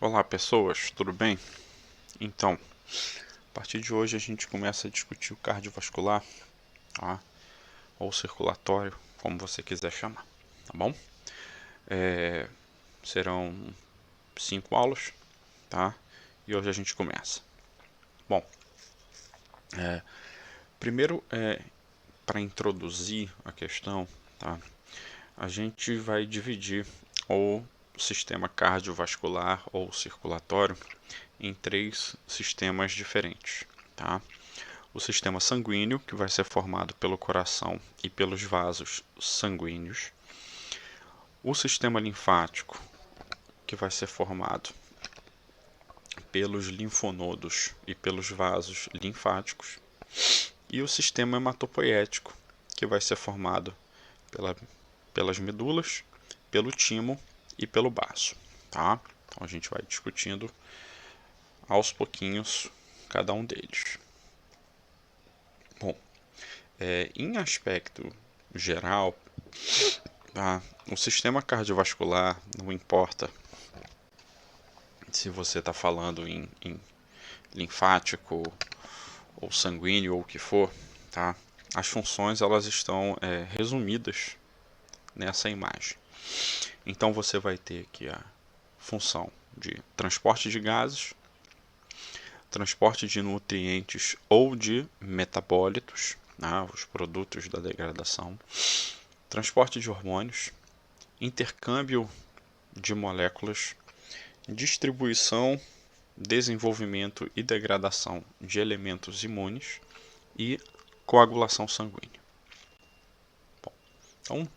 Olá pessoas, tudo bem? Então, a partir de hoje a gente começa a discutir o cardiovascular, tá? Ou circulatório, como você quiser chamar, tá bom? Serão 5 aulas, tá? E hoje a gente começa. Bom, primeiro, para introduzir a questão, tá? A gente vai dividir o sistema cardiovascular ou circulatório em 3 sistemas diferentes, tá? O sistema sanguíneo, que vai ser formado pelo coração e pelos vasos sanguíneos. O sistema linfático, que vai ser formado pelos linfonodos e pelos vasos linfáticos. E o sistema hematopoético, que vai ser formado pelas medulas, pelo timo e pelo baço. Tá? Então a gente vai discutindo aos pouquinhos cada um deles. Bom, em aspecto geral, tá? O sistema cardiovascular, não importa se você está falando em linfático ou sanguíneo ou o que for, tá? As funções elas estão resumidas nessa imagem. Então você vai ter aqui a função de transporte de gases, transporte de nutrientes ou de metabólitos, né, os produtos da degradação, transporte de hormônios, intercâmbio de moléculas, distribuição, desenvolvimento e degradação de elementos imunes e coagulação sanguínea. Bom, então,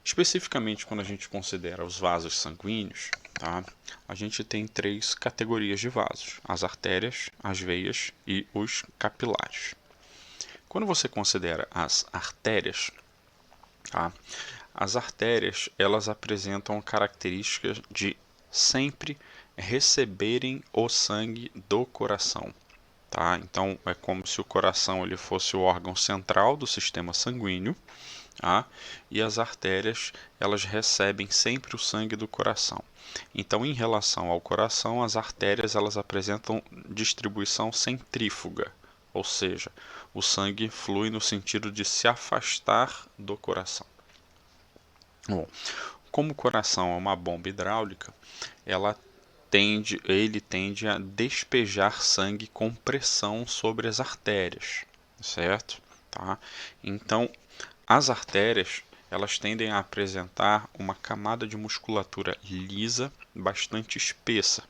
especificamente quando a gente considera os vasos sanguíneos, tá, a gente tem 3 categorias de vasos: as artérias, as veias e os capilares. Quando você considera as artérias, tá, as artérias elas apresentam características de sempre receberem o sangue do coração. Tá? Então é como se o coração ele fosse o órgão central do sistema sanguíneo, tá? E as artérias elas recebem sempre o sangue do coração. Então, em relação ao coração, as artérias elas apresentam distribuição centrífuga, ou seja, o sangue flui no sentido de se afastar do coração. Bom, como o coração é uma bomba hidráulica, ele tende a despejar sangue com pressão sobre as artérias, certo? Tá? Então, as artérias elas tendem a apresentar uma camada de musculatura lisa, bastante espessa,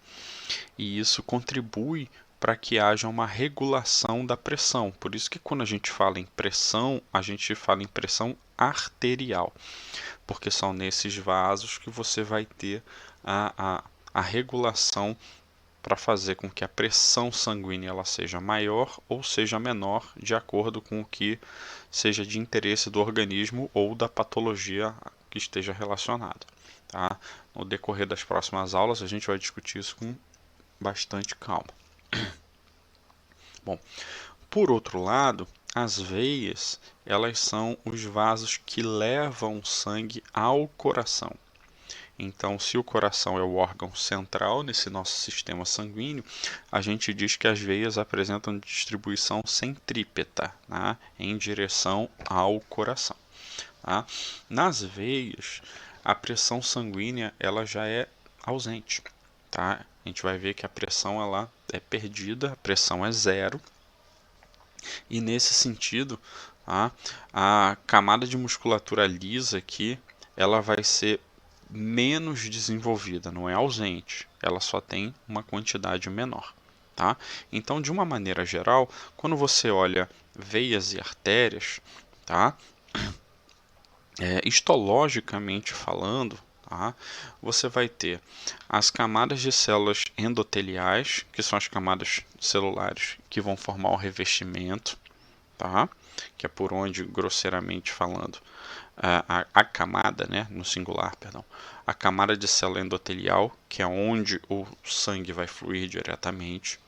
e isso contribui para que haja uma regulação da pressão. Por isso que quando a gente fala em pressão, a gente fala em pressão arterial, porque são nesses vasos que você vai ter a regulação para fazer com que a pressão sanguínea ela seja maior ou seja menor, de acordo com o que seja de interesse do organismo ou da patologia que esteja relacionada. Tá? No decorrer das próximas aulas a gente vai discutir isso com bastante calma. Bom, por outro lado, as veias elas são os vasos que levam sangue ao coração. Então, se o coração é o órgão central nesse nosso sistema sanguíneo, a gente diz que as veias apresentam distribuição centrípeta, né, em direção ao coração. Tá? Nas veias, a pressão sanguínea ela já é ausente. Tá? A gente vai ver que a pressão ela é perdida, a pressão é zero. E nesse sentido, tá, a camada de musculatura lisa aqui ela vai ser menos desenvolvida, não é ausente, ela só tem uma quantidade menor. Tá? Então, de uma maneira geral, quando você olha veias e artérias, tá? Histologicamente falando, tá? Você vai ter as camadas de células endoteliais, que são as camadas celulares que vão formar o revestimento, tá? Que é por onde, grosseiramente falando, a camada, né, no singular, perdão, a camada de célula endotelial, que é onde o sangue vai fluir diretamente.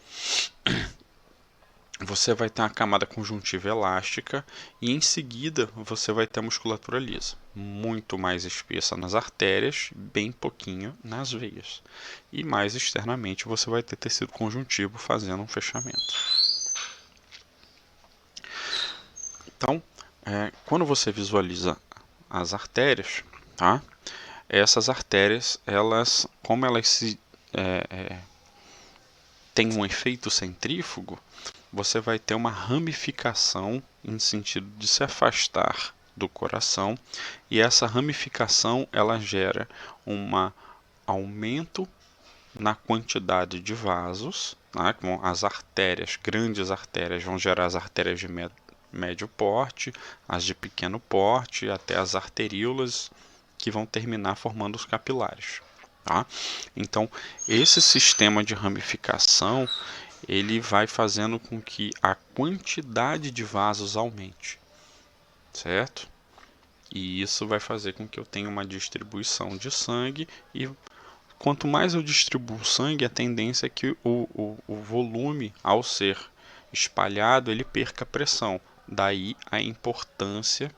você vai ter uma camada conjuntiva elástica e em seguida você vai ter a musculatura lisa, muito mais espessa nas artérias, bem pouquinho nas veias. E mais externamente você vai ter tecido conjuntivo fazendo um fechamento. Então, quando você visualiza as artérias, tá? Essas artérias, como elas têm um efeito centrífugo, você vai ter uma ramificação em sentido de se afastar do coração, e essa ramificação ela gera um aumento na quantidade de vasos, né? As artérias, grandes artérias, vão gerar as artérias de médio porte, as de pequeno porte, até as arteríolas, que vão terminar formando os capilares. Tá? Então, esse sistema de ramificação ele vai fazendo com que a quantidade de vasos aumente, certo? E isso vai fazer com que eu tenha uma distribuição de sangue, e quanto mais eu distribuo sangue, a tendência é que o volume, ao ser espalhado, ele perca pressão. Daí a importância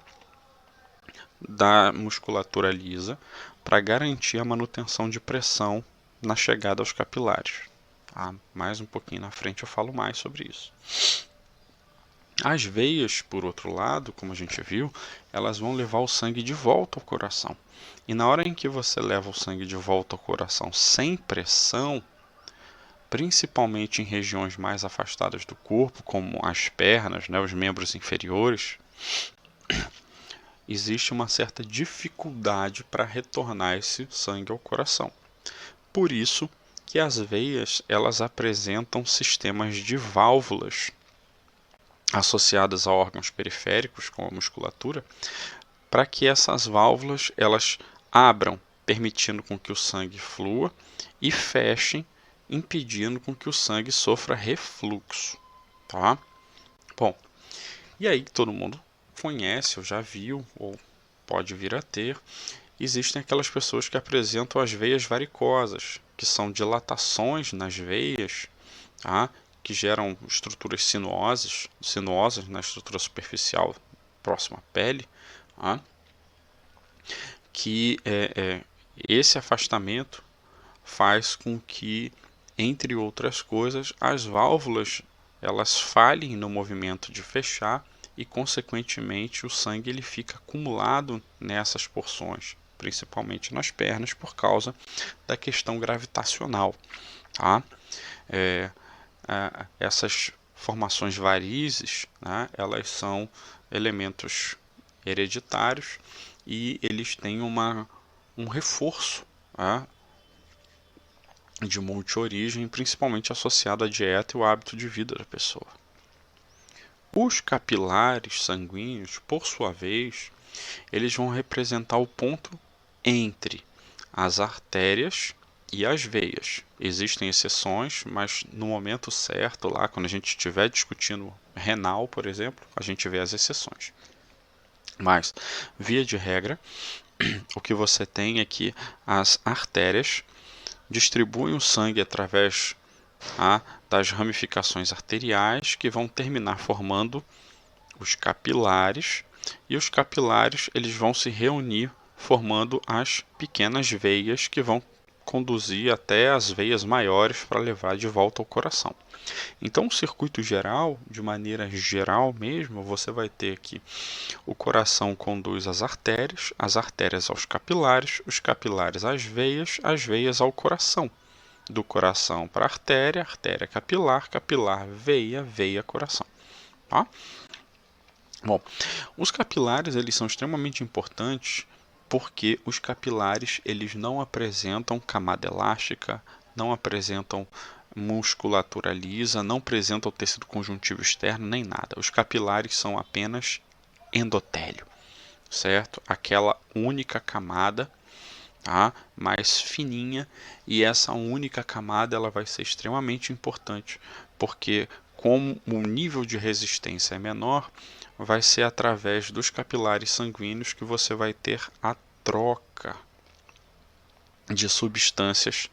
da musculatura lisa para garantir a manutenção de pressão na chegada aos capilares. Mais um pouquinho na frente eu falo mais sobre isso. As veias, por outro lado, como a gente viu, elas vão levar o sangue de volta ao coração. E na hora em que você leva o sangue de volta ao coração sem pressão, principalmente em regiões mais afastadas do corpo, como as pernas, né, os membros inferiores, existe uma certa dificuldade para retornar esse sangue ao coração. Por isso que as veias elas apresentam sistemas de válvulas associadas a órgãos periféricos, como a musculatura, para que essas válvulas elas abram, permitindo com que o sangue flua, e fechem, impedindo com que o sangue sofra refluxo, tá? Bom, e aí todo mundo conhece, ou já viu, ou pode vir a ter, existem aquelas pessoas que apresentam as veias varicosas, que são dilatações nas veias, tá? Que geram estruturas sinuosas na estrutura superficial próxima à pele, tá? Que esse afastamento faz com que, entre outras coisas, as válvulas elas falhem no movimento de fechar, e consequentemente o sangue ele fica acumulado nessas porções, principalmente nas pernas, por causa da questão gravitacional, tá? Essas formações varizes, né, elas são elementos hereditários e eles têm um reforço, tá, de multi-origem, principalmente associado à dieta e o hábito de vida da pessoa. Os capilares sanguíneos, por sua vez, eles vão representar o ponto entre as artérias e as veias. Existem exceções, mas no momento certo, lá quando a gente estiver discutindo renal, por exemplo, a gente vê as exceções. Mas, via de regra, o que você tem é que as artérias distribuem o sangue através das ramificações arteriais, que vão terminar formando os capilares, e os capilares eles vão se reunir formando as pequenas veias, que vão conduzir até as veias maiores para levar de volta ao coração. Então, o circuito geral, de maneira geral mesmo, você vai ter que o coração conduz as artérias aos capilares, os capilares às veias ao coração. Do coração para a artéria capilar, capilar veia, veia coração. Tá? Bom, os capilares eles são extremamente importantes porque os capilares eles não apresentam camada elástica, não apresentam musculatura lisa, não apresentam tecido conjuntivo externo nem nada. Os capilares são apenas endotélio, certo? Aquela única camada, tá? Mais fininha, e essa única camada ela vai ser extremamente importante porque, como o nível de resistência é menor, vai ser através dos capilares sanguíneos que você vai ter a troca de substâncias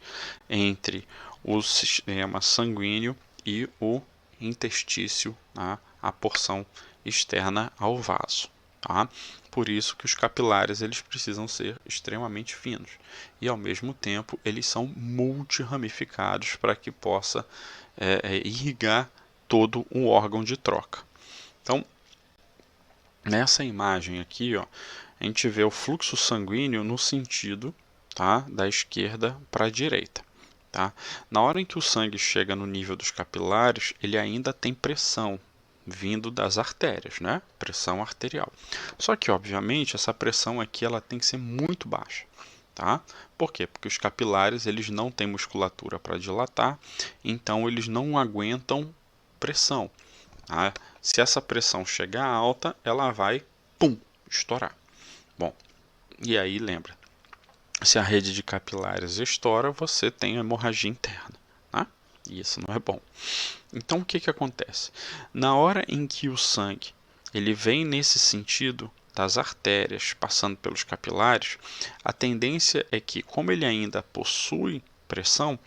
entre o sistema sanguíneo e o interstício, né, a porção externa ao vaso. Tá? Por isso que os capilares eles precisam ser extremamente finos e ao mesmo tempo eles são multiramificados para que possa irrigar todo o órgão de troca. Então, nessa imagem aqui, ó, a gente vê o fluxo sanguíneo no sentido, tá, da esquerda para a direita. Tá? Na hora em que o sangue chega no nível dos capilares, ele ainda tem pressão vindo das artérias, né? Pressão arterial. Só que, obviamente, essa pressão aqui ela tem que ser muito baixa. Tá? Por quê? Porque os capilares eles não têm musculatura para dilatar, então eles não aguentam pressão. Tá? Se essa pressão chegar alta, ela vai, pum, estourar. Bom, e aí lembra, se a rede de capilares estoura, você tem hemorragia interna. Tá? E isso não é bom. Então o que, que acontece? Na hora em que o sangue ele vem nesse sentido das artérias passando pelos capilares, a tendência é que, como ele ainda possui pressão,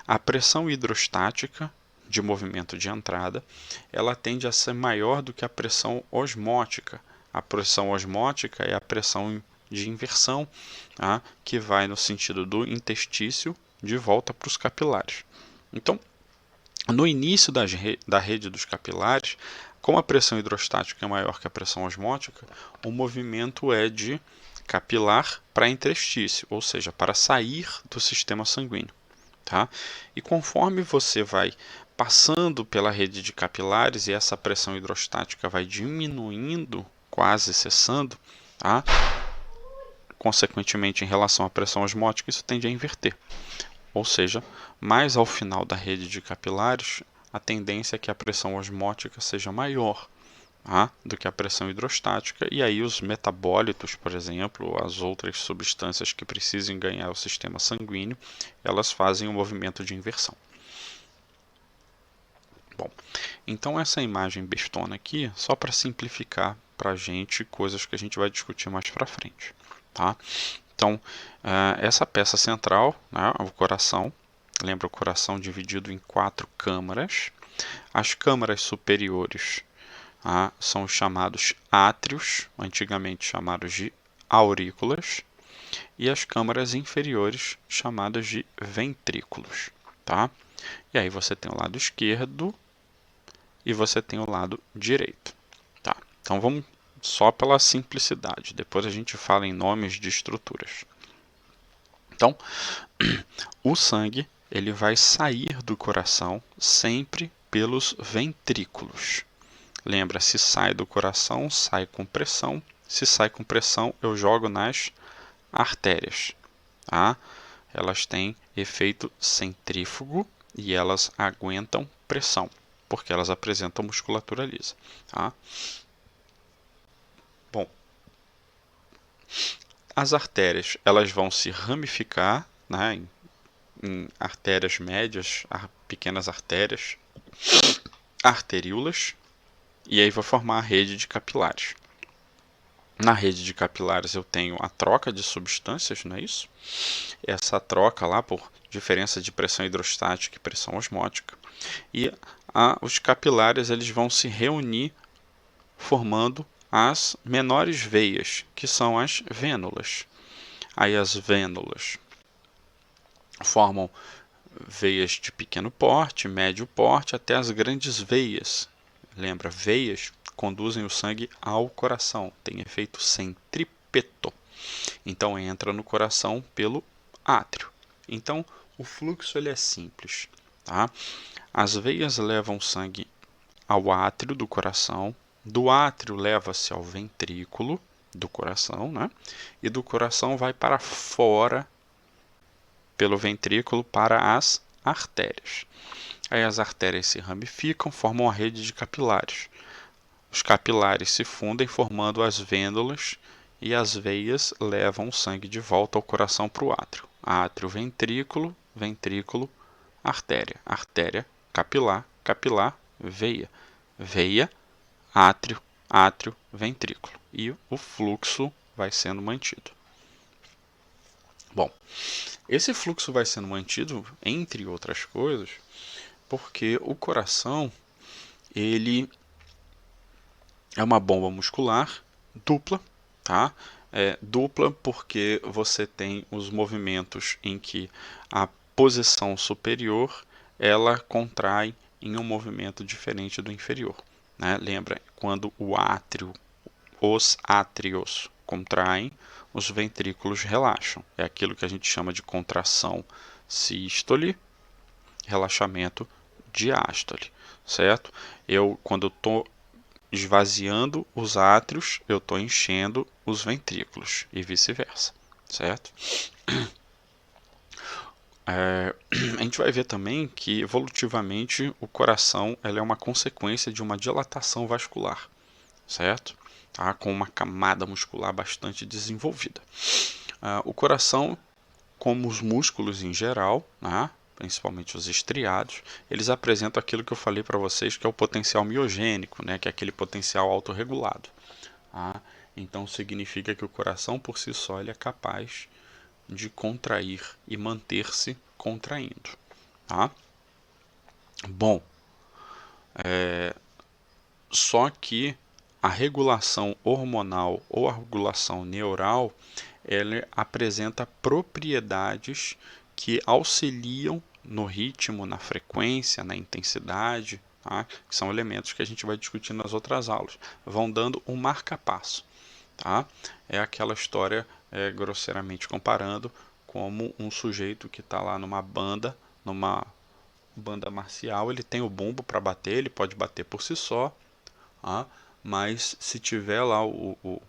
a pressão hidrostática de movimento de entrada, ela tende a ser maior do que a pressão osmótica. A pressão osmótica é a pressão de inversão, tá? Que vai no sentido do interstício de volta para os capilares. Então, no início da rede dos capilares, como a pressão hidrostática é maior que a pressão osmótica, o movimento é de capilar para interstício, ou seja, para sair do sistema sanguíneo. Tá? E conforme você vai passando pela rede de capilares e essa pressão hidrostática vai diminuindo, quase cessando, tá? Consequentemente, em relação à pressão osmótica, isso tende a inverter. Ou seja, mais ao final da rede de capilares, a tendência é que a pressão osmótica seja maior, tá, do que a pressão hidrostática, e aí os metabólitos, por exemplo, as outras substâncias que precisem ganhar o sistema sanguíneo, elas fazem um movimento de inversão. Bom, então essa imagem bestona aqui, só para simplificar para a gente coisas que a gente vai discutir mais para frente. Tá? Então, essa peça central, né, o coração, lembra o coração dividido em 4 câmaras. As câmaras superiores são os chamados átrios, antigamente chamados de aurículas, e as câmaras inferiores chamadas de ventrículos. Tá? E aí você tem o lado esquerdo e você tem o lado direito. Tá? Então vamos só pela simplicidade, depois a gente fala em nomes de estruturas. Então, o sangue ele vai sair do coração sempre pelos ventrículos. Lembra, se sai do coração, sai com pressão. Se sai com pressão, eu jogo nas artérias. Tá? Elas têm efeito centrífugo e elas aguentam pressão, porque elas apresentam musculatura lisa. Tá? Bom, as artérias elas vão se ramificar, né, em artérias médias, pequenas artérias, arteríolas, e aí vai formar a rede de capilares. Na rede de capilares eu tenho a troca de substâncias, não é isso? Essa troca lá por diferença de pressão hidrostática e pressão osmótica. E os capilares eles vão se reunir formando as menores veias, que são as vênulas. Aí as vênulas formam veias de pequeno porte, médio porte, até as grandes veias. Lembra, veias conduzem o sangue ao coração, tem efeito centrípeto. Então entra no coração pelo átrio. Então o fluxo ele é simples. Tá? As veias levam sangue ao átrio do coração, do átrio leva-se ao ventrículo do coração, né? E do coração vai para fora pelo ventrículo para as artérias. Aí as artérias se ramificam, formam a rede de capilares. Os capilares se fundem formando as vênulas e as veias levam o sangue de volta ao coração para o átrio. Átrio, ventrículo, ventrículo, artéria. Artéria, capilar, capilar, veia. Veia, átrio, átrio, ventrículo. E o fluxo vai sendo mantido. Bom, esse fluxo vai sendo mantido, entre outras coisas, porque o coração ele é uma bomba muscular dupla, tá? Dupla porque você tem os movimentos em que a posição superior ela contrai em um movimento diferente do inferior, né? Lembra, quando os átrios contraem, os ventrículos relaxam. É aquilo que a gente chama de contração sístole, relaxamento diástole, certo? Quando eu estou esvaziando os átrios, eu estou enchendo os ventrículos e vice-versa, certo? A gente vai ver também que evolutivamente o coração é uma consequência de uma dilatação vascular, certo? Tá? Com uma camada muscular bastante desenvolvida. O coração, como os músculos em geral, né, principalmente os estriados, eles apresentam aquilo que eu falei para vocês, que é o potencial miogênico, né, que é aquele potencial autorregulado. Tá? Então significa que o coração por si só ele é capaz de contrair e manter-se contraindo. Tá? Bom, só que a regulação hormonal ou a regulação neural ela apresenta propriedades que auxiliam no ritmo, na frequência, na intensidade, tá? Que são elementos que a gente vai discutir nas outras aulas. Vão dando um marca-passo. Tá? É aquela história, grosseiramente comparando, como um sujeito que está lá numa banda marcial, ele tem o bumbo para bater, ele pode bater por si só, tá? Mas se tiver lá o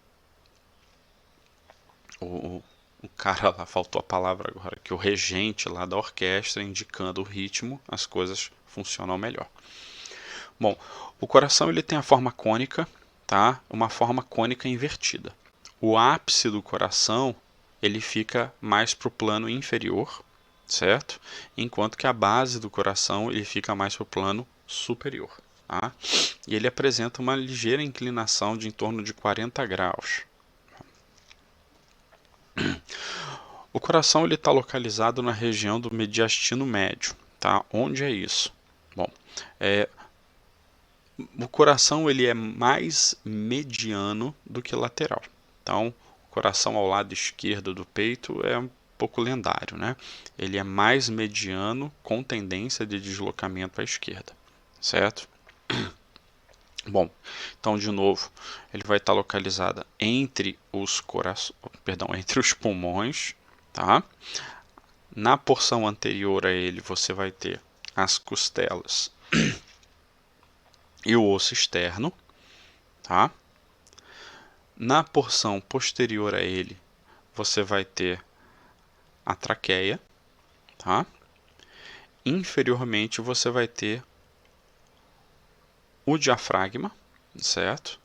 cara lá, faltou a palavra agora, que o regente lá da orquestra indicando o ritmo, as coisas funcionam melhor. Bom, o coração ele tem a forma cônica, tá? Uma forma cônica invertida. O ápice do coração ele fica mais para o plano inferior, certo? Enquanto que a base do coração ele fica mais para o plano superior. Tá? E ele apresenta uma ligeira inclinação de em torno de 40 graus. O coração está localizado na região do mediastino médio. Tá? Onde é isso? Bom, o coração ele é mais mediano do que lateral. Então, o coração ao lado esquerdo do peito é um pouco lendário, né? Ele é mais mediano com tendência de deslocamento à esquerda, certo? Bom, então de novo, ele vai estar localizado entre entre os pulmões, tá? Na porção anterior a ele você vai ter as costelas e o osso externo, tá? Na porção posterior a ele você vai ter a traqueia, tá? Inferiormente você vai ter o diafragma, certo?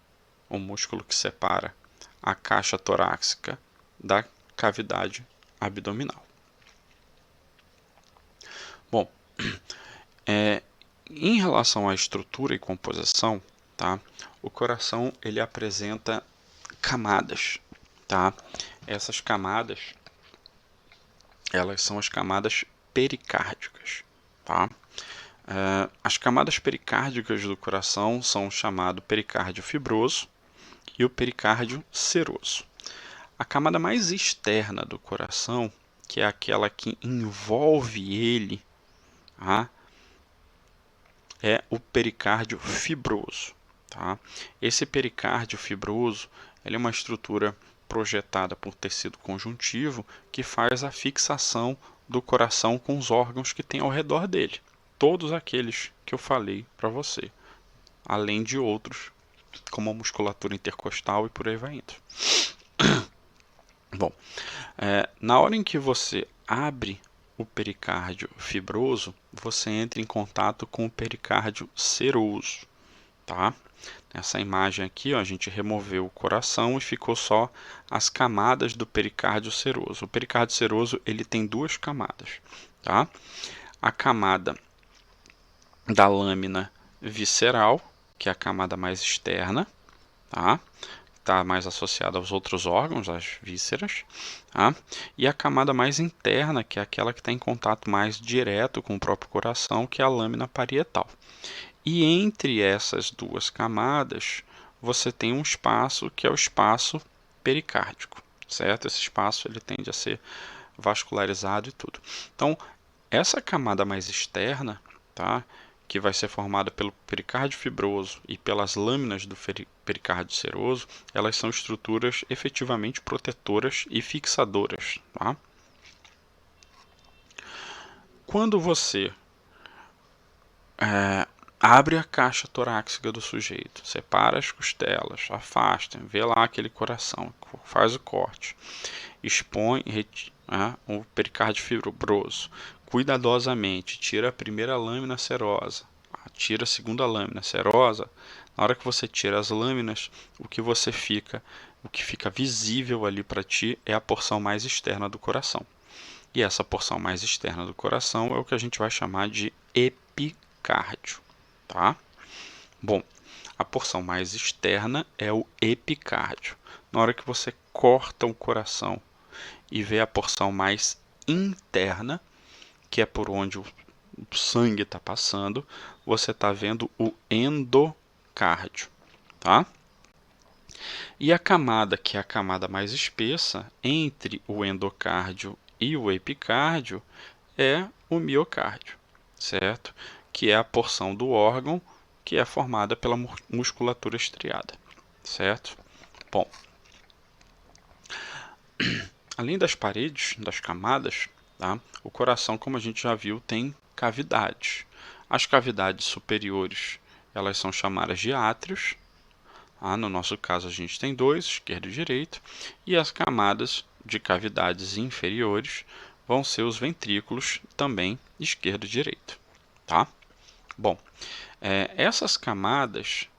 O músculo que separa a caixa torácica da cavidade abdominal. Bom, em relação à estrutura e composição, tá? O coração ele apresenta camadas, tá? Essas camadas, elas são as camadas pericárdicas, tá? As camadas pericárdicas do coração são o chamado pericárdio fibroso e o pericárdio seroso. A camada mais externa do coração, que é aquela que envolve ele, tá? É o pericárdio fibroso. Tá? Esse pericárdio fibroso ele é uma estrutura projetada por tecido conjuntivo que faz a fixação do coração com os órgãos que tem ao redor dele. Todos aqueles que eu falei para você, além de outros, como a musculatura intercostal e por aí vai indo. Bom, na hora em que você abre o pericárdio fibroso, você entra em contato com o pericárdio seroso, tá? Nessa imagem aqui, ó, a gente removeu o coração e ficou só as camadas do pericárdio seroso. O pericárdio seroso ele tem duas camadas, tá? A camada da lâmina visceral, que é a camada mais externa, tá? Está mais associada aos outros órgãos, às vísceras, tá? E a camada mais interna, que é aquela que está em contato mais direto com o próprio coração, que é a lâmina parietal. E entre essas duas camadas, você tem um espaço que é o espaço pericárdico, certo? Esse espaço ele tende a ser vascularizado e tudo. Então, essa camada mais externa, tá? Que vai ser formada pelo pericárdio fibroso e pelas lâminas do pericárdio seroso, elas são estruturas efetivamente protetoras e fixadoras, tá? Quando você abre a caixa torácica do sujeito, separa as costelas, afasta, vê lá aquele coração, faz o corte, expõe o pericárdio fibroso, cuidadosamente tira a primeira lâmina serosa, tira a segunda lâmina serosa. Na hora que você tira as lâminas, o que fica visível ali para ti é a porção mais externa do coração. E essa porção mais externa do coração é o que a gente vai chamar de epicárdio, tá? Bom, a porção mais externa é o epicárdio. Na hora que você corta o coração e vê a porção mais interna, que é por onde o sangue está passando, você está vendo o endocárdio, tá? E a camada, que é a camada mais espessa, entre o endocárdio e o epicárdio, é o miocárdio, certo? Que é a porção do órgão que é formada pela musculatura estriada, certo? Bom, além das paredes, das camadas, tá? O coração, como a gente já viu, tem cavidades. As cavidades superiores, elas são chamadas de átrios. No nosso caso, a gente tem dois, esquerdo e direito. E as camadas de cavidades inferiores vão ser os ventrículos, também esquerdo e direito. Tá? Bom, essas cavidades,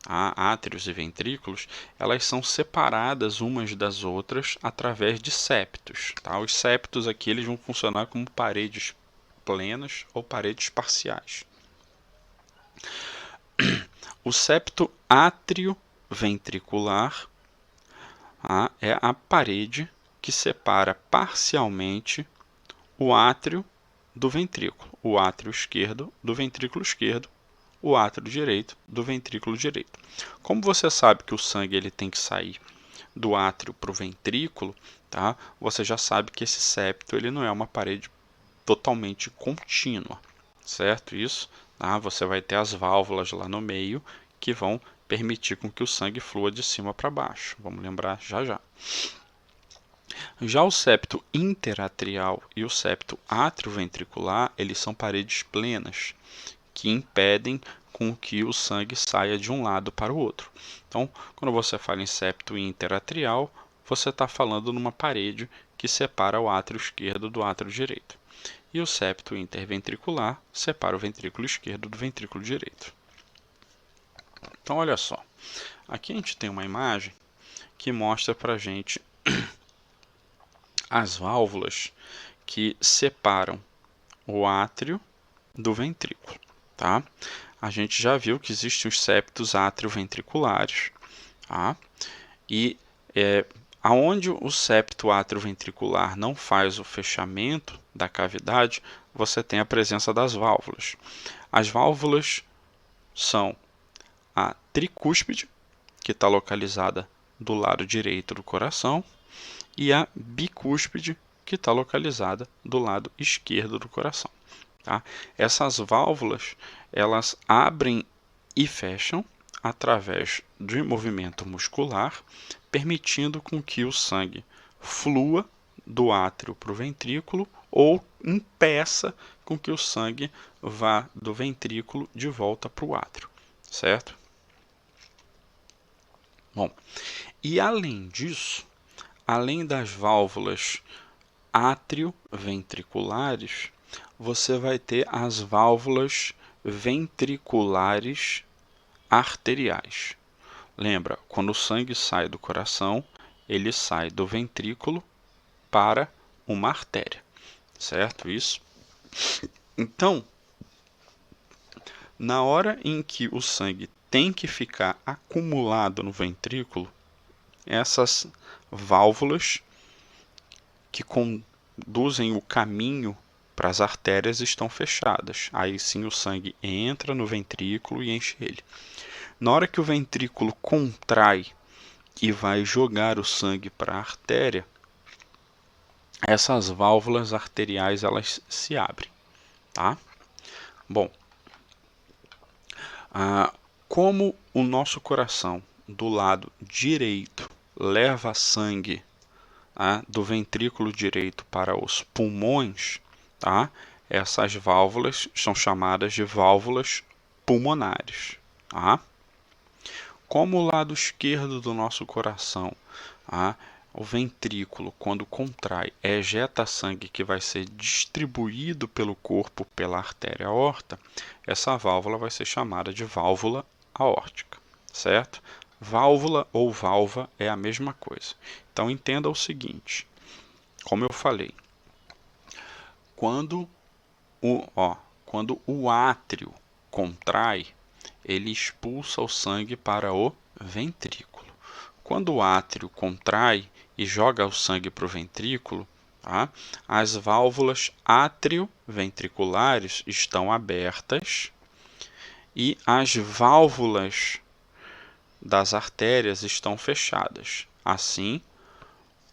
átrios e ventrículos, elas são separadas umas das outras através de septos. Tá? Os septos aqui eles vão funcionar como paredes plenas ou paredes parciais. O septo átrio-ventricular é a parede que separa parcialmente o átrio do ventrículo, o átrio esquerdo do ventrículo esquerdo, o átrio direito do ventrículo direito. Como você sabe que o sangue ele tem que sair do átrio para o ventrículo, tá? Você já sabe que esse septo ele não é uma parede totalmente contínua, certo? Isso, tá? Você vai ter as válvulas lá no meio que vão permitir com que o sangue flua de cima para baixo. Vamos lembrar já já. Já o septo interatrial e o septo atrioventricular, eles são paredes plenas, que impedem com que o sangue saia de um lado para o outro. Então, quando você fala em septo interatrial, você está falando numa parede que separa o átrio esquerdo do átrio direito. E o septo interventricular separa o ventrículo esquerdo do ventrículo direito. Então, olha só. Aqui a gente tem uma imagem que mostra para a gente as válvulas que separam o átrio do ventrículo, tá? A gente já viu que existem os septos atrioventriculares, tá? E aonde o septo atrioventricular não faz o fechamento da cavidade, você tem a presença das válvulas. As válvulas são a tricúspide, que está localizada do lado direito do coração, e a bicúspide, que está localizada do lado esquerdo do coração. Tá? Essas válvulas elas abrem e fecham através de movimento muscular, permitindo com que o sangue flua do átrio para o ventrículo ou impeça com que o sangue vá do ventrículo de volta para o átrio, certo? Bom, e além disso, além das válvulas atrioventriculares, você vai ter as válvulas ventriculares arteriais. Lembra, quando o sangue sai do coração, ele sai do ventrículo para uma artéria, certo? Isso. Então, na hora em que o sangue tem que ficar acumulado no ventrículo, essas válvulas que conduzem o caminho para as artérias estão fechadas. Aí sim o sangue entra no ventrículo e enche ele. Na hora que o ventrículo contrai e vai jogar o sangue para a artéria, essas válvulas arteriais elas se abrem, tá? Bom, como o nosso coração do lado direito leva sangue do ventrículo direito para os pulmões, tá? Essas válvulas são chamadas de válvulas pulmonares, tá? Como o lado esquerdo do nosso coração, o ventrículo, quando contrai, ejeta sangue que vai ser distribuído pelo corpo pela artéria aorta, essa válvula vai ser chamada de válvula aórtica, certo? Válvula ou valva é a mesma coisa. Então entenda o seguinte, como eu falei, quando o átrio contrai, ele expulsa o sangue para o ventrículo. Quando o átrio contrai e joga o sangue para o ventrículo, as válvulas atrioventriculares estão abertas e as válvulas das artérias estão fechadas. Assim,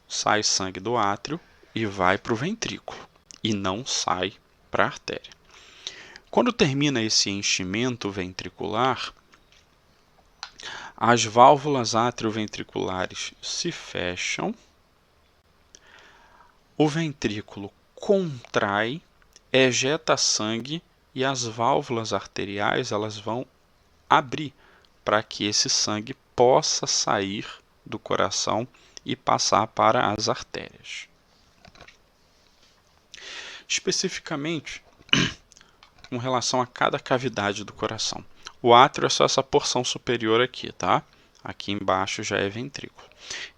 sai sangue do átrio e vai para o ventrículo e não sai para a artéria. Quando termina esse enchimento ventricular, as válvulas atrioventriculares se fecham, o ventrículo contrai, ejeta sangue e as válvulas arteriais elas vão abrir para que esse sangue possa sair do coração e passar para as artérias. Especificamente, com relação a cada cavidade do coração. O átrio é só essa porção superior aqui, tá? Aqui embaixo já é ventrículo.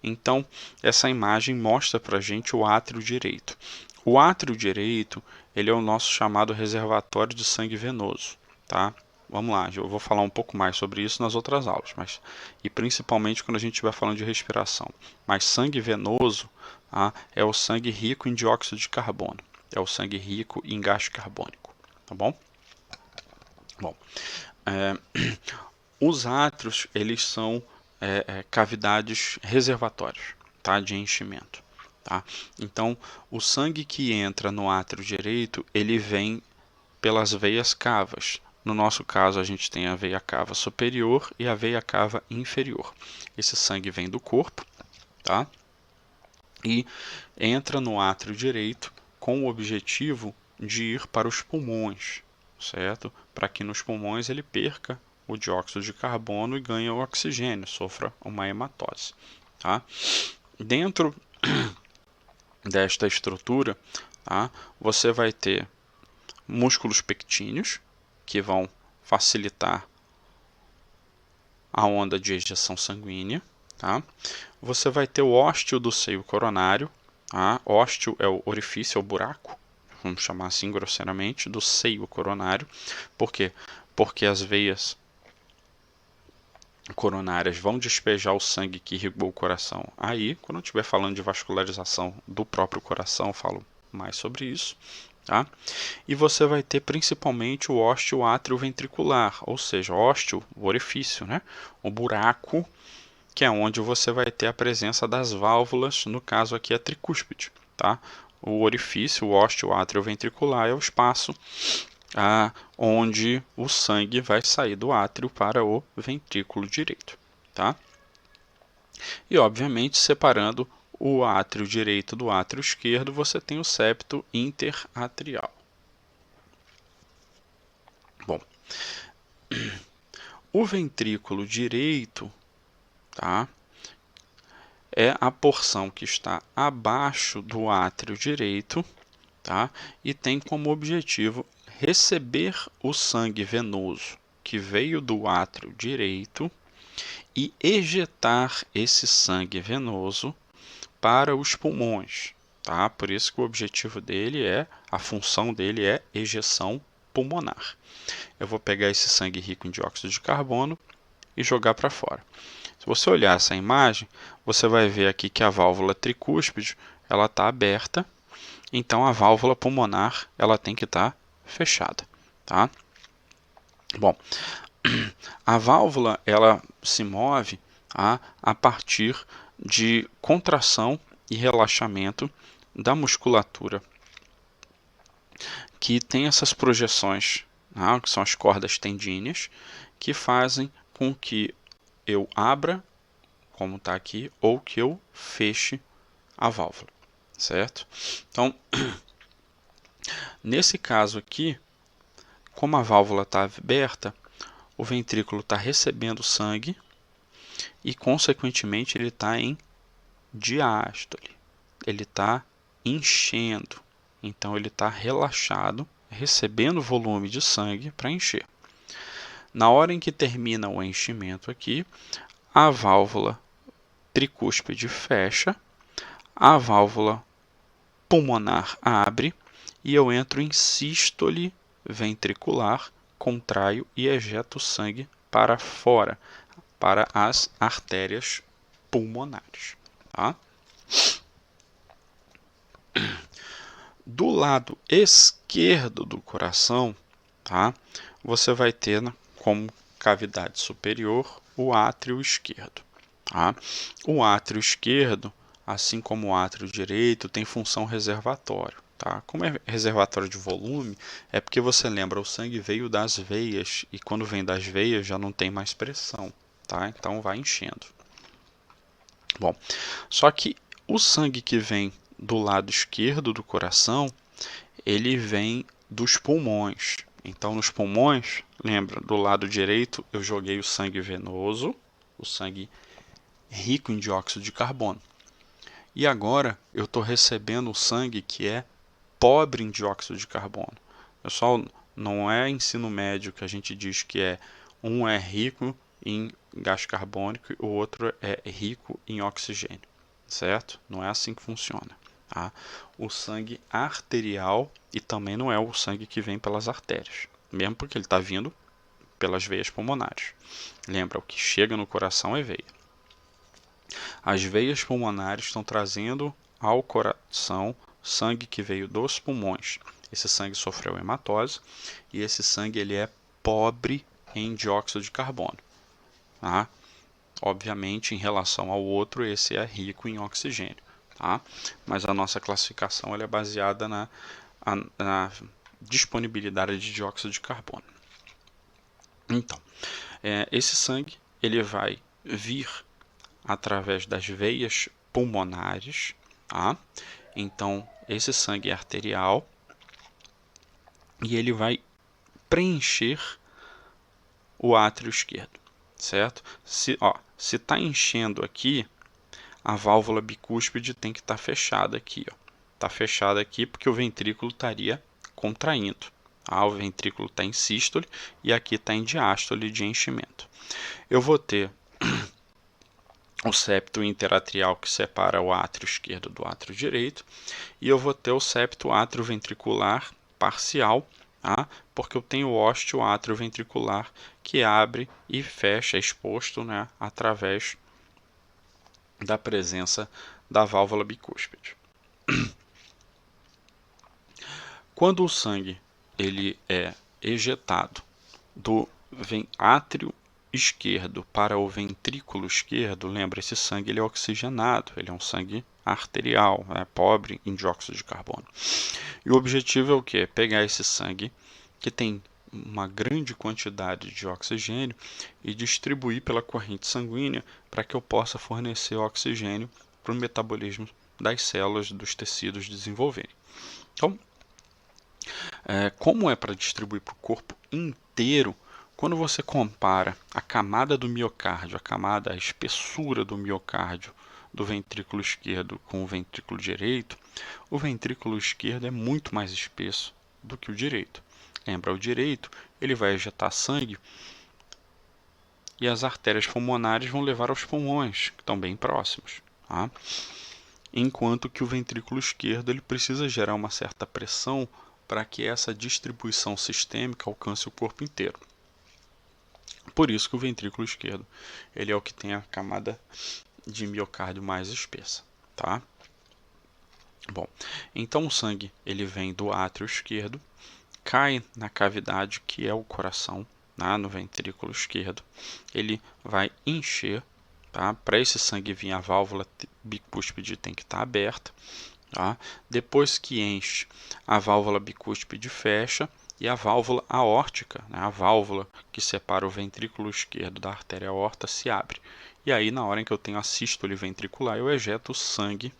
Então, essa imagem mostra para a gente o átrio direito. O átrio direito, ele é o nosso chamado reservatório de sangue venoso, tá? Vamos lá, eu vou falar um pouco mais sobre isso nas outras aulas, e principalmente quando a gente estiver falando de respiração. Mas sangue venoso é o sangue rico em dióxido de carbono, é o sangue rico em gás carbônico, tá bom? Bom, os átrios, eles são cavidades reservatórios, tá, de enchimento. Tá? Então, o sangue que entra no átrio direito, ele vem pelas veias cavas. No nosso caso, a gente tem a veia cava superior e a veia cava inferior. Esse sangue vem do corpo, tá? E entra no átrio direito com o objetivo de ir para os pulmões, certo? Para que nos pulmões ele perca o dióxido de carbono e ganhe o oxigênio, sofra uma hematose, tá? Dentro desta estrutura, você vai ter músculos pectíneos, que vão facilitar a onda de ejeção sanguínea. Tá? Você vai ter o ósteo do seio coronário. Ósteo é o orifício, é o buraco, vamos chamar assim grosseiramente, do seio coronário. Por quê? Porque as veias coronárias vão despejar o sangue que irrigou o coração. Aí, quando eu estiver falando de vascularização do próprio coração, eu falo mais sobre isso. Tá? E você vai ter principalmente o ósteo atrioventricular, ou seja, ósteo, o orifício, né? O buraco, que é onde você vai ter a presença das válvulas, no caso aqui a tricúspide. Tá? O orifício, o ósteo atrioventricular, é o espaço onde o sangue vai sair do átrio para o ventrículo direito. Tá? E, obviamente, separando o átrio direito do átrio esquerdo, você tem o septo interatrial. Bom, o ventrículo direito, tá, é a porção que está abaixo do átrio direito, tá, e tem como objetivo receber o sangue venoso que veio do átrio direito e ejetar esse sangue venoso para os pulmões, tá? Por isso que o objetivo dele a função dele é ejeção pulmonar. Eu vou pegar esse sangue rico em dióxido de carbono e jogar para fora. Se você olhar essa imagem, você vai ver aqui que a válvula tricúspide ela está aberta então a válvula pulmonar ela tem que estar fechada, tá? Bom, a válvula ela se move a partir de contração e relaxamento da musculatura que tem essas projeções, que são as cordas tendíneas, que fazem com que eu abra, como está aqui, ou que eu feche a válvula, certo? Então, nesse caso aqui, como a válvula está aberta, o ventrículo está recebendo sangue e, consequentemente, ele está em diástole. Ele está enchendo. Então, ele está relaxado, recebendo volume de sangue para encher. Na hora em que termina o enchimento aqui, a válvula tricúspide fecha, a válvula pulmonar abre e eu entro em sístole ventricular, contraio e ejeto sangue para fora, para as artérias pulmonares. Tá? Do lado esquerdo do coração, tá? Você vai ter como cavidade superior o átrio esquerdo. Tá? O átrio esquerdo, assim como o átrio direito, tem função reservatório. Tá? Como é reservatório de volume, é porque você lembra, o sangue veio das veias e quando vem das veias já não tem mais pressão. Tá? Então vai enchendo. Bom, só que o sangue que vem do lado esquerdo do coração, ele vem dos pulmões. Então, nos pulmões, lembra, do lado direito eu joguei o sangue venoso, o sangue rico em dióxido de carbono. E agora eu estou recebendo o sangue que é pobre em dióxido de carbono. Pessoal, não é ensino médio que a gente diz que um é rico em gás carbônico e o outro é rico em oxigênio, certo? Não é assim que funciona. Tá? O sangue arterial e também não é o sangue que vem pelas artérias, mesmo porque ele está vindo pelas veias pulmonares. Lembra, o que chega no coração é veia. As veias pulmonares estão trazendo ao coração sangue que veio dos pulmões. Esse sangue sofreu hematose e esse sangue ele é pobre em dióxido de carbono. Tá? Obviamente, em relação ao outro, esse é rico em oxigênio. Tá? Mas a nossa classificação ela é baseada na disponibilidade de dióxido de carbono. Então, esse sangue ele vai vir através das veias pulmonares. Tá? Então, esse sangue é arterial e ele vai preencher o átrio esquerdo, certo? Se está enchendo aqui, a válvula bicúspide tem que estar fechada aqui. Está fechada aqui porque o ventrículo estaria contraindo. O ventrículo está em sístole e aqui está em diástole de enchimento. Eu vou ter o septo interatrial que separa o átrio esquerdo do átrio direito e eu vou ter o septo atrioventricular parcial, tá? Porque eu tenho o ósteo atrioventricular que abre e fecha, exposto, né, através da presença da válvula bicúspide. Quando o sangue ele é ejetado do átrio esquerdo para o ventrículo esquerdo, lembra, esse sangue ele é oxigenado, ele é um sangue arterial, pobre em dióxido de carbono. E o objetivo é o quê? Pegar esse sangue que tem uma grande quantidade de oxigênio e distribuir pela corrente sanguínea para que eu possa fornecer oxigênio para o metabolismo das células dos tecidos desenvolverem. Então, como é para distribuir para o corpo inteiro, quando você compara a camada do miocárdio, a espessura do miocárdio do ventrículo esquerdo com o ventrículo direito, o ventrículo esquerdo é muito mais espesso do que o direito. Lembra, o direito ele vai ejetar sangue e as artérias pulmonares vão levar aos pulmões, que estão bem próximos. Tá? Enquanto que o ventrículo esquerdo ele precisa gerar uma certa pressão para que essa distribuição sistêmica alcance o corpo inteiro. Por isso que o ventrículo esquerdo ele é o que tem a camada de miocárdio mais espessa. Tá? Bom, então o sangue ele vem do átrio esquerdo, cai na cavidade que é o coração, tá? No ventrículo esquerdo. Ele vai encher, tá? Para esse sangue vir, a válvula bicúspide tem que estar aberta, tá? Depois que enche, a válvula bicúspide fecha e a válvula aórtica, né? A válvula que separa o ventrículo esquerdo da artéria aorta, se abre. E aí, na hora em que eu tenho a sístole ventricular, eu ejeto o sangue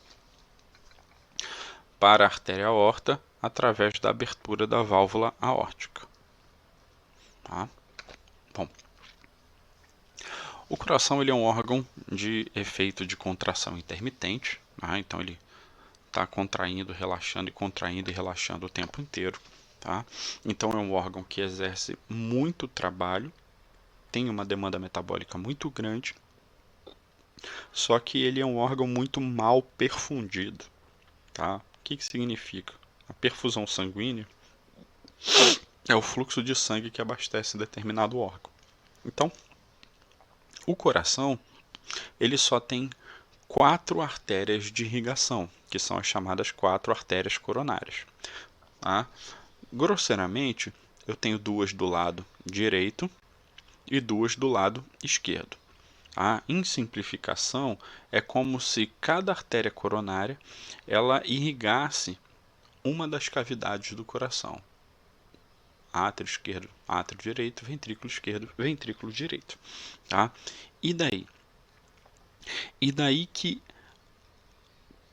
para a artéria aorta através da abertura da válvula aórtica. Tá? Bom, o coração ele é um órgão de efeito de contração intermitente, tá? Então ele está contraindo, relaxando e relaxando o tempo inteiro. Tá? Então é um órgão que exerce muito trabalho, tem uma demanda metabólica muito grande, só que ele é um órgão muito mal perfundido. Tá? O que significa? A perfusão sanguínea é o fluxo de sangue que abastece determinado órgão. Então, o coração ele só tem 4 artérias de irrigação, que são as chamadas 4 artérias coronárias. Tá? Grosseiramente, eu tenho 2 do lado direito e 2 do lado esquerdo. Tá? Em simplificação, é como se cada artéria coronária ela irrigasse uma das cavidades do coração. Átrio esquerdo, átrio direito, ventrículo esquerdo, ventrículo direito. Tá? E daí? E daí que,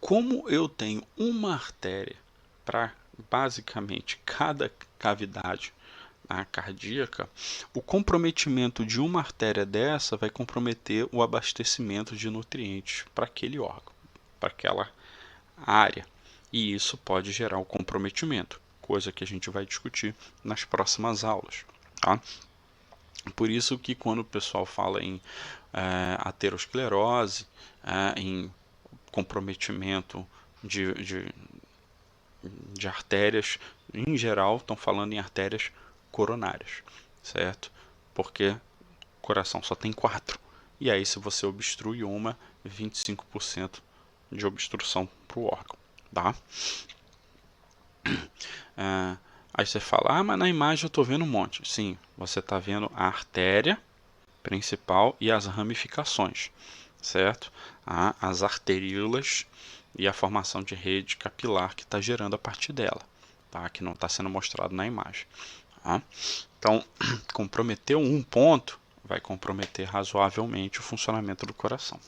como eu tenho uma artéria para basicamente cada cavidade cardíaca, o comprometimento de uma artéria dessa vai comprometer o abastecimento de nutrientes para aquele órgão, para aquela área. E isso pode gerar um comprometimento, coisa que a gente vai discutir nas próximas aulas. Tá? Por isso que quando o pessoal fala em aterosclerose, em comprometimento de artérias, em geral estão falando em artérias coronárias, certo? Porque o coração só tem 4. E aí se você obstrui uma, 25% de obstrução para o órgão. Tá? Aí você fala, mas na imagem eu estou vendo um monte. Sim, você está vendo a artéria principal e as ramificações, certo? As arteríolas e a formação de rede capilar que está gerando a partir dela, tá? Que não está sendo mostrado na imagem. Tá? Então, comprometer um ponto vai comprometer razoavelmente o funcionamento do coração.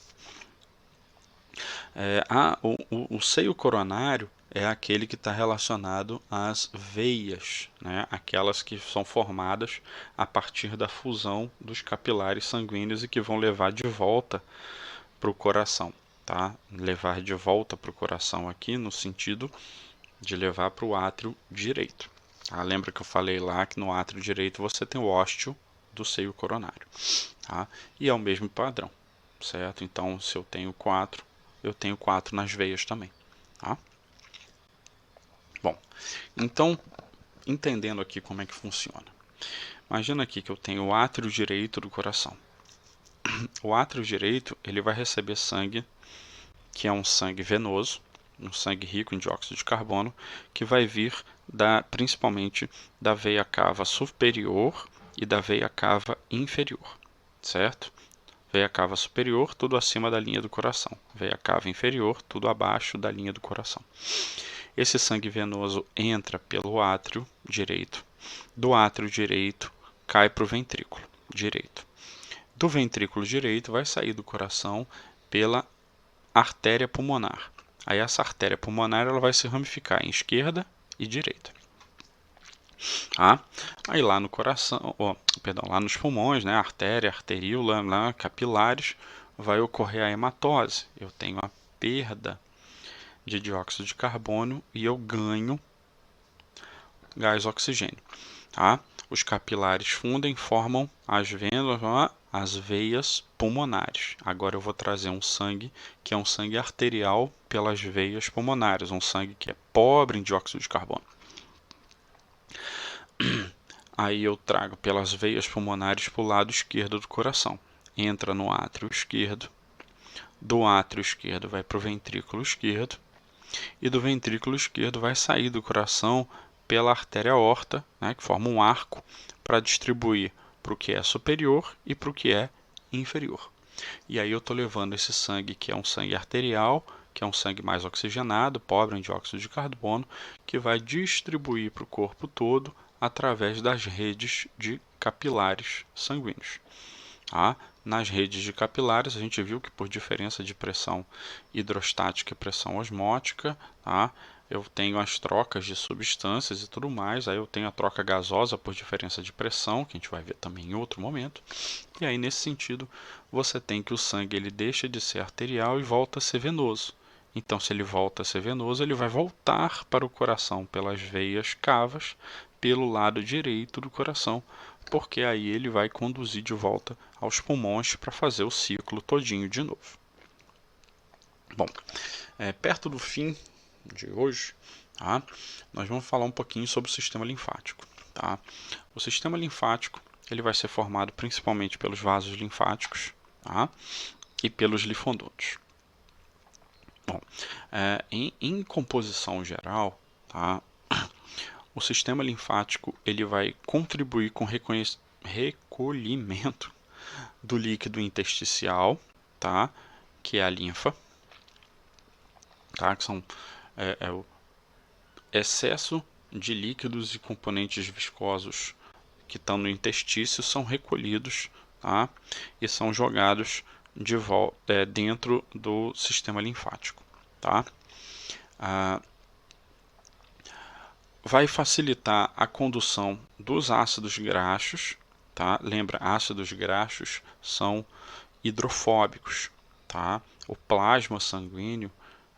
O seio coronário é aquele que está relacionado às veias, né? Aquelas que são formadas a partir da fusão dos capilares sanguíneos e que vão levar de volta para o coração. Tá? Levar de volta para o coração aqui no sentido de levar para o átrio direito. Tá? Lembra que eu falei lá que no átrio direito você tem o ósteo do seio coronário. Tá? E é o mesmo padrão, certo? Então, se eu tenho 4, eu tenho 4 nas veias também. Tá? Bom, então, entendendo aqui como é que funciona. Imagina aqui que eu tenho o átrio direito do coração. O átrio direito ele vai receber sangue, que é um sangue venoso, um sangue rico em dióxido de carbono, que vai vir principalmente da veia cava superior e da veia cava inferior, certo? Veia cava superior, tudo acima da linha do coração. Veia cava inferior, tudo abaixo da linha do coração. Esse sangue venoso entra pelo átrio direito. Do átrio direito cai para o ventrículo direito. Do ventrículo direito vai sair do coração pela artéria pulmonar. Aí essa artéria pulmonar ela vai se ramificar em esquerda e direita. Aí lá no coração, lá nos pulmões, né, artéria, arteríola, lá, capilares, vai ocorrer a hematose. Eu tenho a perda de dióxido de carbono e eu ganho gás oxigênio. Tá? Os capilares fundem, formam as veias, as veias pulmonares. Agora eu vou trazer um sangue que é um sangue arterial pelas veias pulmonares, um sangue que é pobre em dióxido de carbono. Aí eu trago pelas veias pulmonares para o lado esquerdo do coração. Entra no átrio esquerdo. Do átrio esquerdo vai para o ventrículo esquerdo. e do ventrículo esquerdo vai sair do coração pela artéria aorta, né, que forma um arco, para distribuir para o que é superior e para o que é inferior. E aí eu estou levando esse sangue, que é um sangue arterial, que é um sangue mais oxigenado, pobre em dióxido de carbono, que vai distribuir para o corpo todo através das redes de capilares sanguíneos. Tá? Nas redes de capilares, a gente viu que por diferença de pressão hidrostática e pressão osmótica, tá? Eu tenho as trocas de substâncias e tudo mais, aí eu tenho a troca gasosa por diferença de pressão, que a gente vai ver também em outro momento. E aí, nesse sentido, você tem que o sangue ele deixa de ser arterial e volta a ser venoso. Então, se ele volta a ser venoso, ele vai voltar para o coração pelas veias cavas, pelo lado direito do coração, porque aí ele vai conduzir de volta aos pulmões para fazer o ciclo todinho de novo. Bom, perto do fim de hoje, tá? Nós vamos falar um pouquinho sobre o sistema linfático. Tá? O sistema linfático ele vai ser formado principalmente pelos vasos linfáticos, tá? E pelos linfonodos. Bom, em composição geral, tá? O sistema linfático ele vai contribuir com o recolhimento do líquido intersticial, tá? Que é a linfa, tá? Que são o excesso de líquidos e componentes viscosos que estão no intestício são recolhidos, tá? E são jogados de volta dentro do sistema linfático, tá? Vai facilitar a condução dos ácidos graxos, tá? Lembra, ácidos graxos são hidrofóbicos, tá? O plasma sanguíneo,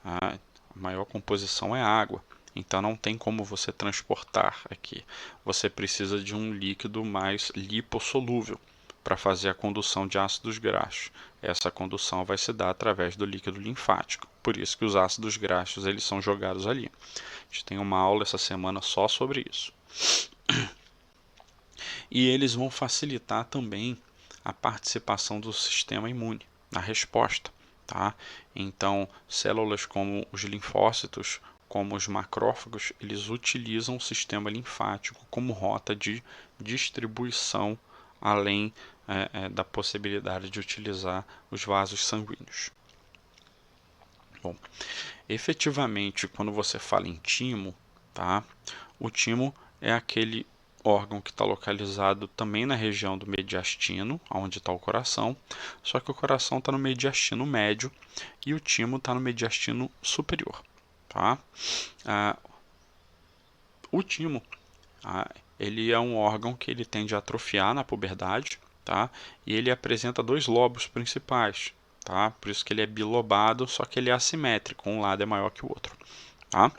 a maior composição é água, então não tem como você transportar aqui. Você precisa de um líquido mais lipossolúvel para fazer a condução de ácidos graxos. Essa condução vai se dar através do líquido linfático. Por isso que os ácidos graxos eles são jogados ali. A gente tem uma aula essa semana só sobre isso. E eles vão facilitar também a participação do sistema imune, na resposta. Tá? Então, células como os linfócitos, como os macrófagos, eles utilizam o sistema linfático como rota de distribuição, além da possibilidade de utilizar os vasos sanguíneos. Bom, efetivamente, quando você fala em timo, tá? O timo é aquele órgão que está localizado também na região do mediastino, onde está o coração, só que o coração está no mediastino médio e o timo está no mediastino superior. Tá? O timo ele é um órgão que ele tende a atrofiar na puberdade, tá? E ele apresenta dois lobos principais, tá? Por isso que ele é bilobado, só que ele é assimétrico, um lado é maior que o outro. Tá?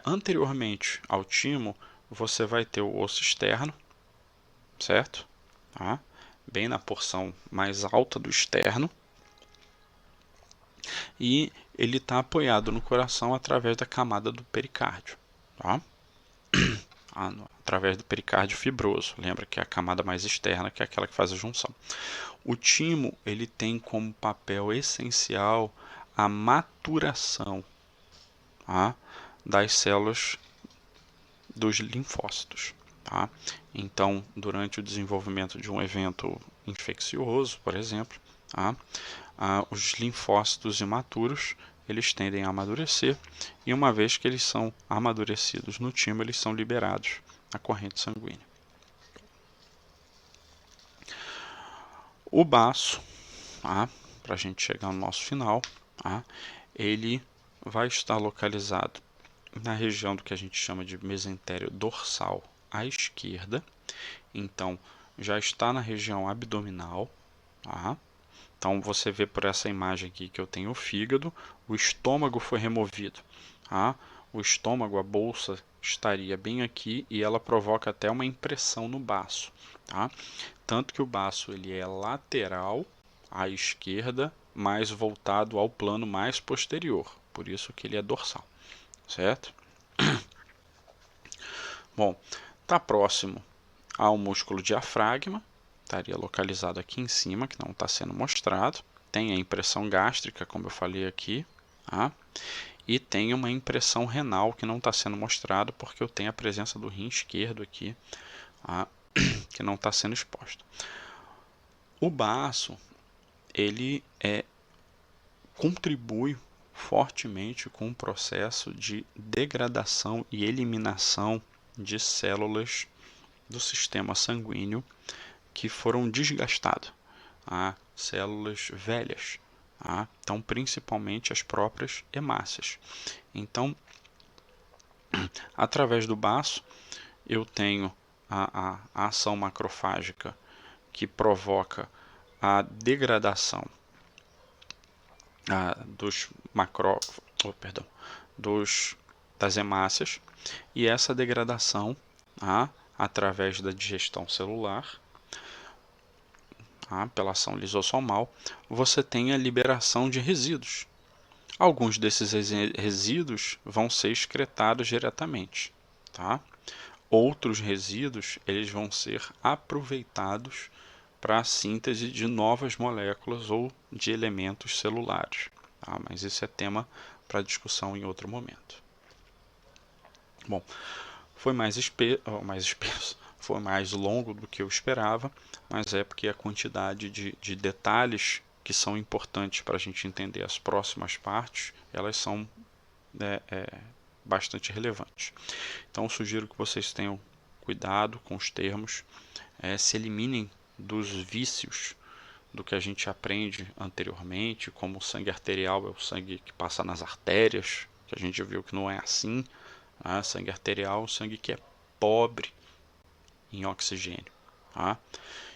Anteriormente ao timo, você vai ter o osso externo, certo? Tá? Bem na porção mais alta do externo. E ele está apoiado no coração através da camada do pericárdio. Tá? Através do pericárdio fibroso. Lembra que é a camada mais externa, que é aquela que faz a junção. O timo ele tem como papel essencial a maturação, tá? Das células dos linfócitos. Tá? Então, durante o desenvolvimento de um evento infeccioso, por exemplo, tá? Os linfócitos imaturos eles tendem a amadurecer e uma vez que eles são amadurecidos no timo, eles são liberados na corrente sanguínea. O baço, tá? Para a gente chegar no nosso final, tá? Ele vai estar localizado na região do que a gente chama de mesentério dorsal à esquerda, então já está na região abdominal, tá? Então você vê por essa imagem aqui que eu tenho o fígado, o estômago foi removido, tá? O estômago, a bolsa estaria bem aqui e ela provoca até uma impressão no baço, tá? Tanto que o baço ele é lateral à esquerda, mais voltado ao plano mais posterior, por isso que ele é dorsal, certo? Bom, está próximo ao músculo diafragma, estaria localizado aqui em cima, que não está sendo mostrado. Tem a impressão gástrica, como eu falei aqui, tá? E tem uma impressão renal que não está sendo mostrada porque eu tenho a presença do rim esquerdo aqui, tá? Que não está sendo exposta. O baço, ele contribui fortemente com o processo de degradação e eliminação de células do sistema sanguíneo que foram desgastadas, tá? Células velhas, tá? Então principalmente as próprias hemácias. Então, através do baço, eu tenho a ação macrofágica que provoca a degradação dos das hemácias, e essa degradação, através da digestão celular, pela ação lisossomal, você tem a liberação de resíduos. Alguns desses resíduos vão ser excretados diretamente, tá? Outros resíduos eles vão ser aproveitados para a síntese de novas moléculas ou de elementos celulares, tá? Mas isso é tema para discussão em outro momento. Bom, foi mais espesso, foi mais longo do que eu esperava, mas é porque a quantidade de detalhes que são importantes para a gente entender as próximas partes, elas são bastante relevantes. Então, eu sugiro que vocês tenham cuidado com os termos, se eliminem dos vícios do que a gente aprende anteriormente, como o sangue arterial é o sangue que passa nas artérias, que a gente viu que não é assim. Sangue arterial é um sangue que é pobre em oxigênio.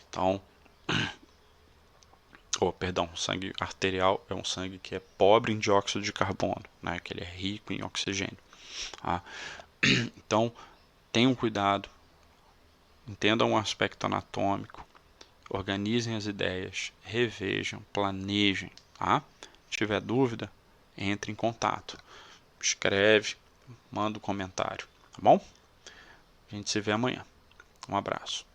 Então, sangue arterial é um sangue que é pobre em dióxido de carbono, que ele é rico em oxigênio. Então, tenham cuidado, entendam o aspecto anatômico, organizem as ideias, revejam, planejem. Se tiver dúvida, entre em contato, escreve, manda um comentário, tá bom? A gente se vê amanhã. Um abraço.